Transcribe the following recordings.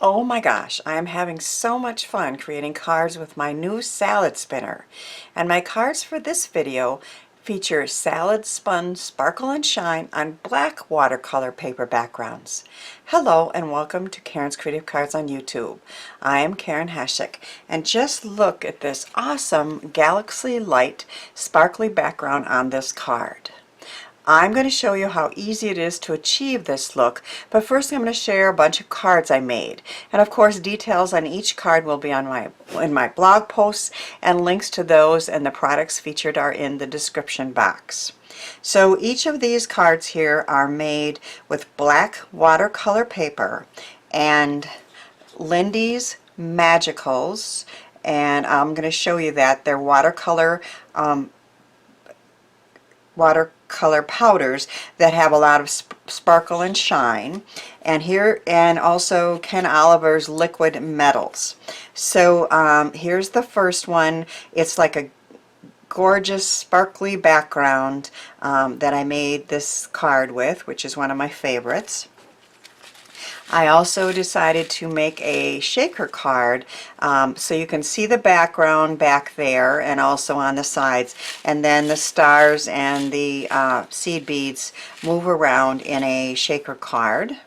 Oh my gosh, I am having so much fun creating cards with my new salad spinner. And my cards for this video feature salad spun sparkle and shine on black watercolor paper backgrounds. Hello and welcome to Karen's Creative Cards on YouTube. I am Karen Heshik, and just look at this awesome galaxy light sparkly background on this card. I'm going to show you how easy it is to achieve this look, but first I'm going to share a bunch of cards I made. And of course details on each card will be on in my blog posts, and links to those and the products featured are in the description box. So each of these cards here are made with black watercolor paper and Lindy's Magicals, and I'm going to show you that they're watercolor powders that have a lot of sparkle and shine, and also Ken Oliver's liquid metals. So here's the first one. It's like a gorgeous sparkly background that I made this card with, which is one of my favorites. I also decided to make a shaker card so you can see the background back there and also on the sides, and then the stars and the seed beads move around in a shaker card.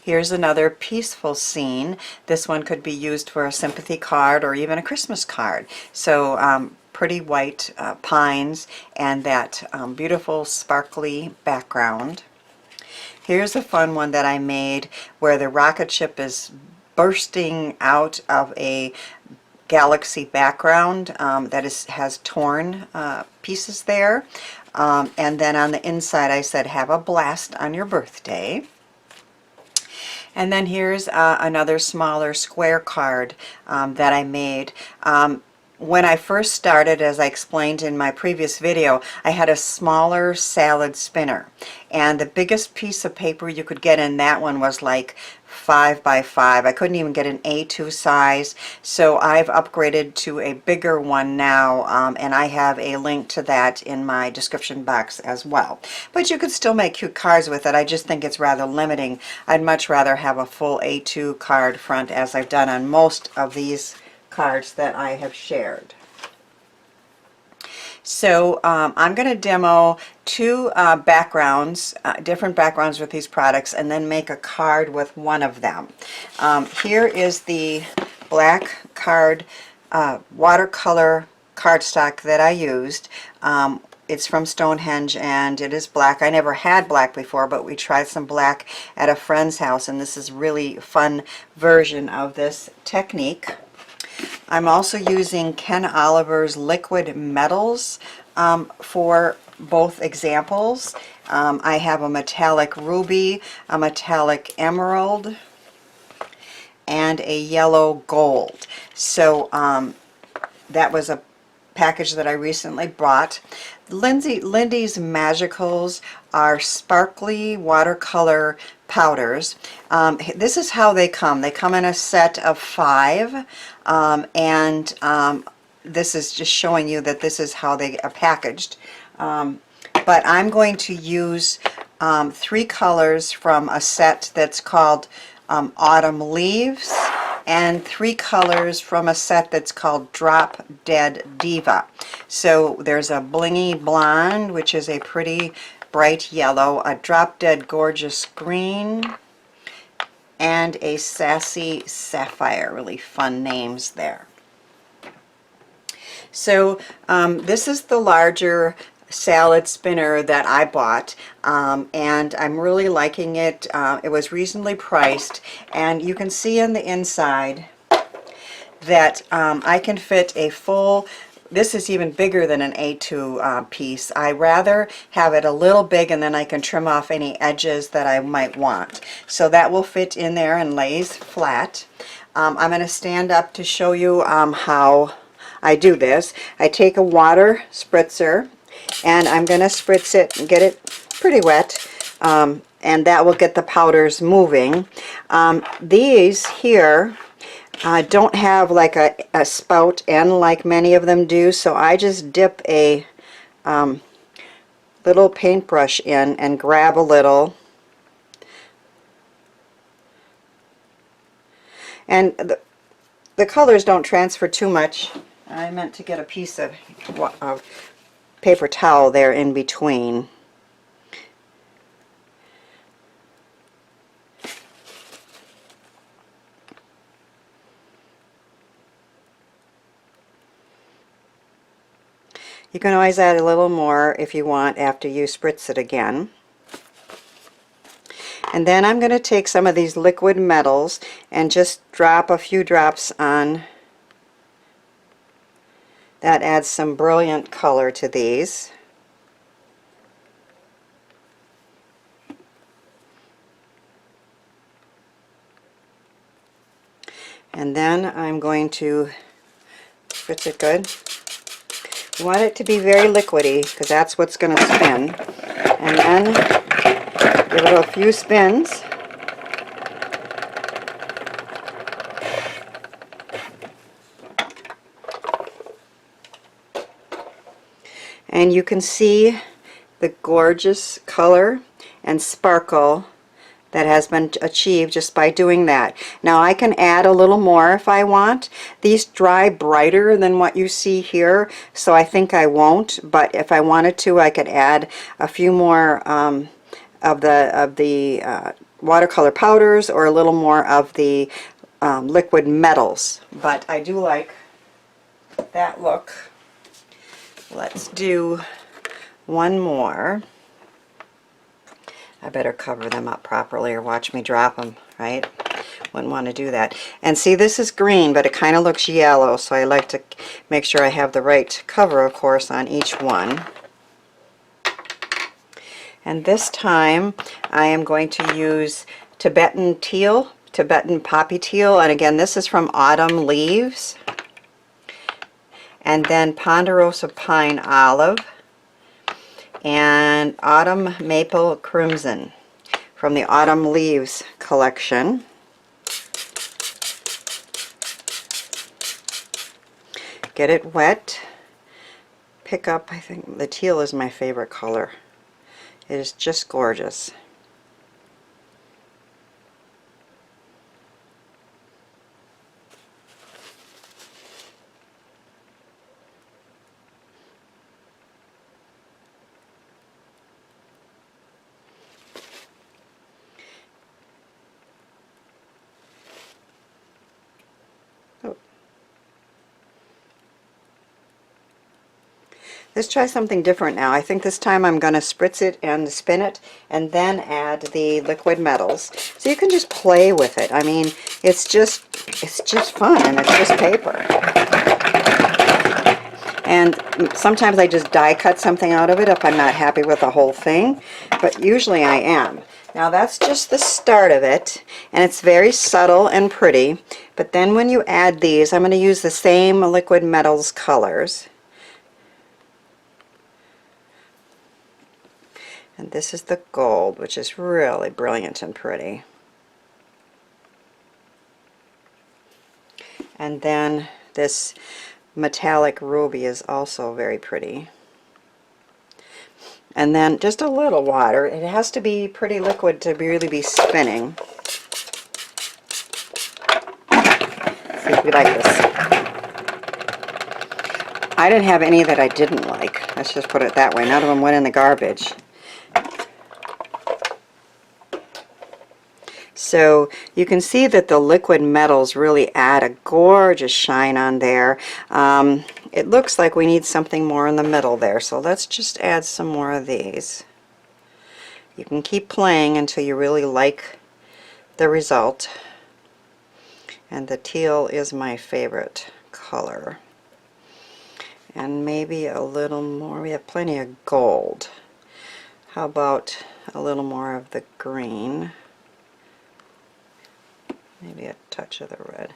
Here's another peaceful scene. This one could be used for a sympathy card or even a Christmas card. So pretty white pines and that beautiful sparkly background. Here's a fun one that I made where the rocket ship is bursting out of a galaxy background that has torn pieces there. And then on the inside I said, "Have a blast on your birthday." And then here's another smaller square card that I made. When I first started, as I explained in my previous video, I had a smaller salad spinner, and the biggest piece of paper you could get in that one was like 5 by 5. I couldn't even get an A2 size, so I've upgraded to a bigger one now, and I have a link to that in my description box as well. But you could still make cute cards with it. I just think it's rather limiting. I'd much rather have a full A2 card front, as I've done on most of these cards that I have shared. So I'm going to demo two backgrounds, different backgrounds with these products, and then make a card with one of them. Here is the black card watercolor cardstock that I used. It's from Stonehenge and it is black. I never had black before, but we tried some black at a friend's house, and this is really a fun version of this technique. I'm also using Ken Oliver's liquid metals for both examples. I have a metallic ruby, a metallic emerald, and a yellow gold. So that was a package that I recently bought. Lindy's Magicals are sparkly watercolor powders. This is how they come. They come in a set of 5, and this is just showing you that this is how they are packaged. But I'm going to use 3 colors from a set that's called Autumn Leaves, and 3 colors from a set that's called Drop Dead Diva. So there's a blingy blonde, which is a pretty bright yellow, a drop dead gorgeous green, and a sassy sapphire. Really fun names there. So this is the larger salad spinner that I bought, and I'm really liking it. It was reasonably priced, and you can see on the inside that I can fit a full, this is even bigger than an A2 piece. I rather have it a little big, and then I can trim off any edges that I might want. So that will fit in there and lays flat. I'm going to stand up to show you how I do this. I take a water spritzer, and I'm going to spritz it and get it pretty wet, and that will get the powders moving. These here don't have like a spout end like many of them do, so I just dip a little paintbrush in and grab a little And the colors don't transfer too much. I meant to get a piece of paper towel there in between. You can always add a little more if you want after you spritz it again. And then I'm going to take some of these liquid metals and just drop a few drops on. That adds some brilliant color to these. And then I'm going to spritz it good. You want it to be very liquidy because that's what's going to spin. And then give it a few spins. And you can see the gorgeous color and sparkle that has been achieved just by doing that. Now I can add a little more if I want. These dry brighter than what you see here, so I think I won't, but if I wanted to I could add a few more of the watercolor powders or a little more of the liquid metals. But I do like that look. Let's do one more. I better cover them up properly or watch me drop them, right? Wouldn't want to do that. And see, this is green, but it kind of looks yellow, so I like to make sure I have the right cover, of course, on each one. And this time, I am going to use Tibetan teal, Tibetan poppy teal, and again, this is from Autumn Leaves. And then Ponderosa Pine Olive. And Autumn Maple Crimson from the Autumn Leaves collection. Get it wet. Pick up, I think the teal is my favorite color. It is just gorgeous. Let's try something different now. I think this time I'm going to spritz it and spin it and then add the liquid metals. So you can just play with it. I mean, it's just fun and it's just paper. And sometimes I just die cut something out of it if I'm not happy with the whole thing, but usually I am. Now that's just the start of it, and it's very subtle and pretty, but then when you add these, I'm going to use the same liquid metals colors. And this is the gold, which is really brilliant and pretty. And then this metallic ruby is also very pretty. And then just a little water. It has to be pretty liquid to really be spinning. Let's see if we like this. I didn't have any that I didn't like. Let's just put it that way. None of them went in the garbage. So you can see that the liquid metals really add a gorgeous shine on there. It looks like we need something more in the middle there, so let's just add some more of these. You can keep playing until you really like the result. And the teal is my favorite color. And maybe a little more. We have plenty of gold. How about a little more of the green? Maybe a touch of the red.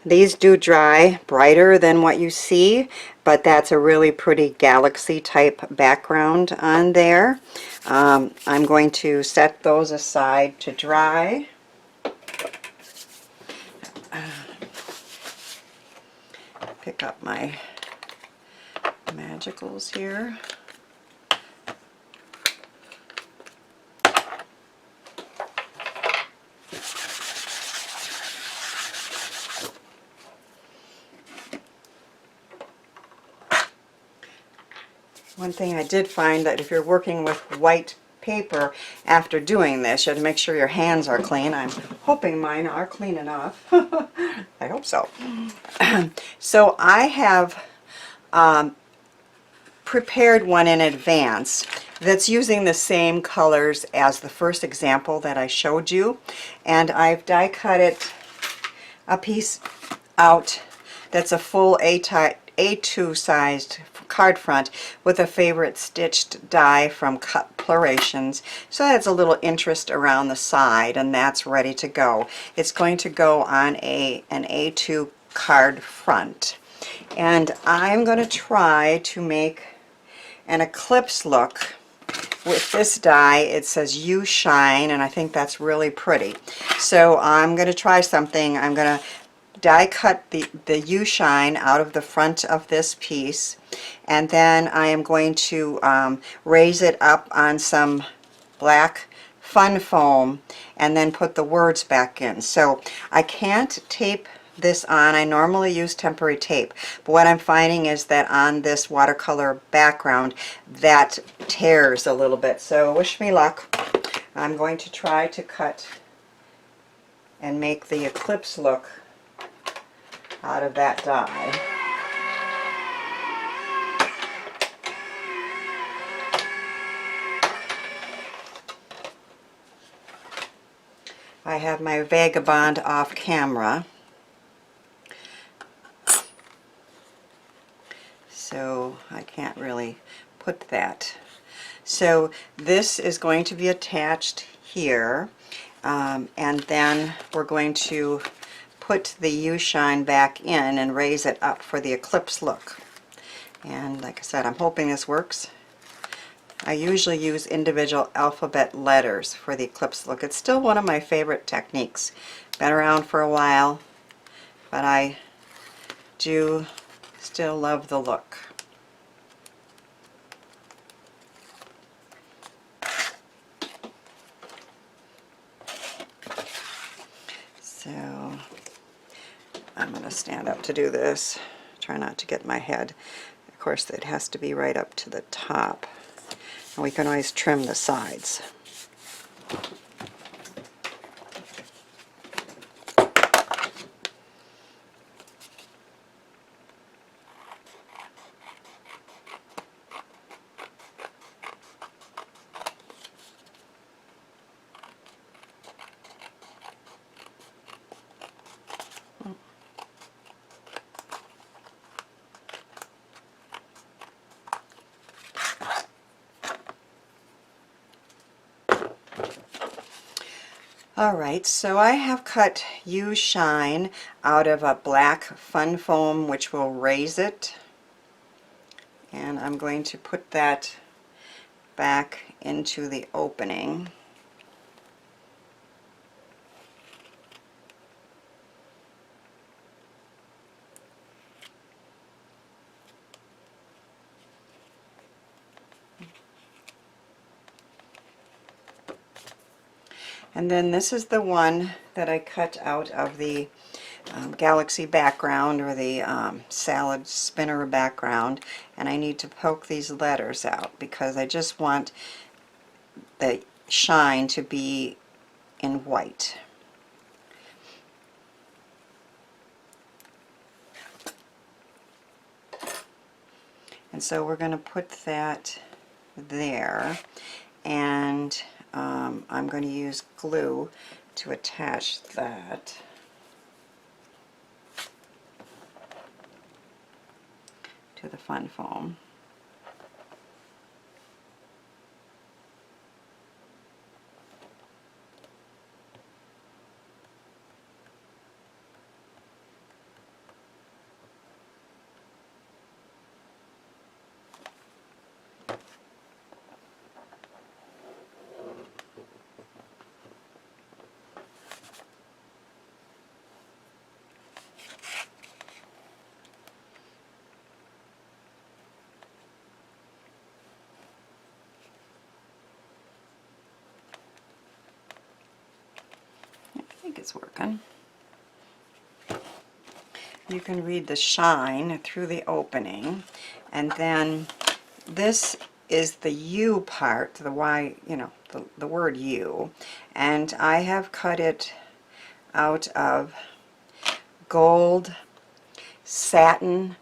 These do dry brighter than what you see, but that's a really pretty galaxy type background on there. I'm going to set those aside to dry. Pick up my magicals here. One thing I did find that if you're working with white paper after doing this, you have to make sure your hands are clean. I'm hoping mine are clean enough. I hope so. So I have prepared one in advance that's using the same colors as the first example that I showed you, and I've die cut it a piece out that's a full A2 sized card front with a favorite stitched die from Cutplorations, so that's a little interest around the side, and that's ready to go. It's going to go on an A2 card front, and I'm going to try to make an eclipse look with this die. It says "You Shine," and I think that's really pretty. So I'm going to try something. I'm going to die cut the "You Shine" out of the front of this piece, and then I am going to raise it up on some black fun foam and then put the words back in. So I can't tape this on. I normally use temporary tape, but what I'm finding is that on this watercolor background that tears a little bit. So wish me luck. I'm going to try to cut and make the eclipse look out of that die. I have my Vagabond off camera, so I can't really put that. So this is going to be attached here, and then we're going to put the "You Shine" back in and raise it up for the eclipse look. And like I said, I'm hoping this works. I usually use individual alphabet letters for the eclipse look. It's still one of my favorite techniques. Been around for a while, but I do still love the look. So I'm going to stand up to do this. Try not to get my head. Of course, it has to be right up to the top. And we can always trim the sides. Alright, so I have cut "You Shine" out of a black fun foam which will raise it, and I'm going to put that back into the opening. And then this is the one that I cut out of the galaxy background, or the salad spinner background, and I need to poke these letters out because I just want the shine to be in white. And so we're going to put that there, and I'm going to use glue to attach that. To the fun foam. it's working. You can read the shine through the opening, and then this is the U part, the Y, you know, the word U, and I have cut it out of gold satin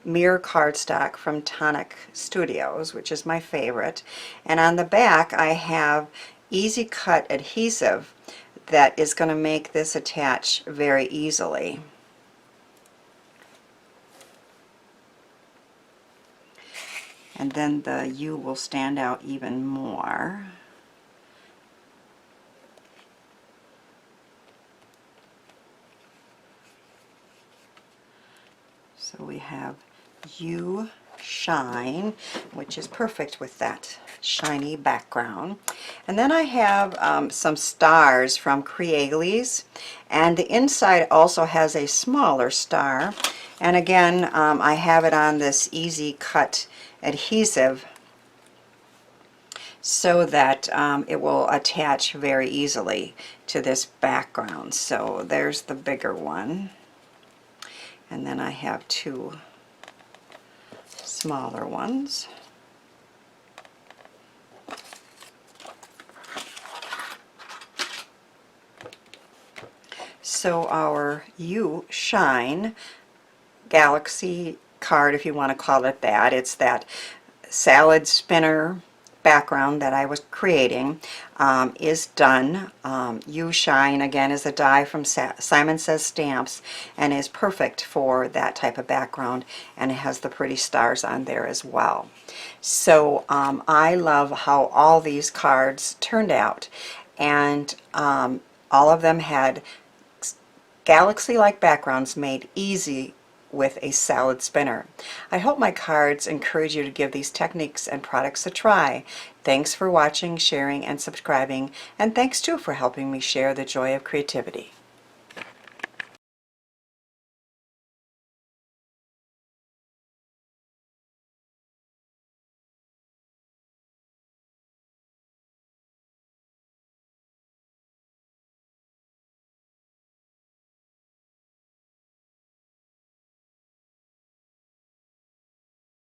mirror cardstock from Tonic Studios, which is my favorite. And on the back I have easy cut adhesive that is going to make this attach very easily. And then the U will stand out even more. So we have U Shine, which is perfect with that shiny background. And then I have some stars from Kreative, and the inside also has a smaller star. And again, I have it on this easy cut adhesive so that it will attach very easily to this background. So there's the bigger one, and then I have two smaller ones. So our You Shine Galaxy card, if you want to call it that, it's that salad spinner background that I was creating, is done. You Shine, again, is a die from Simon Says Stamps and is perfect for that type of background, and it has the pretty stars on there as well. So I love how all these cards turned out, and all of them had galaxy-like backgrounds made easy with a salad spinner. I hope my cards encourage you to give these techniques and products a try. Thanks for watching, sharing, and subscribing, and thanks too for helping me share the joy of creativity.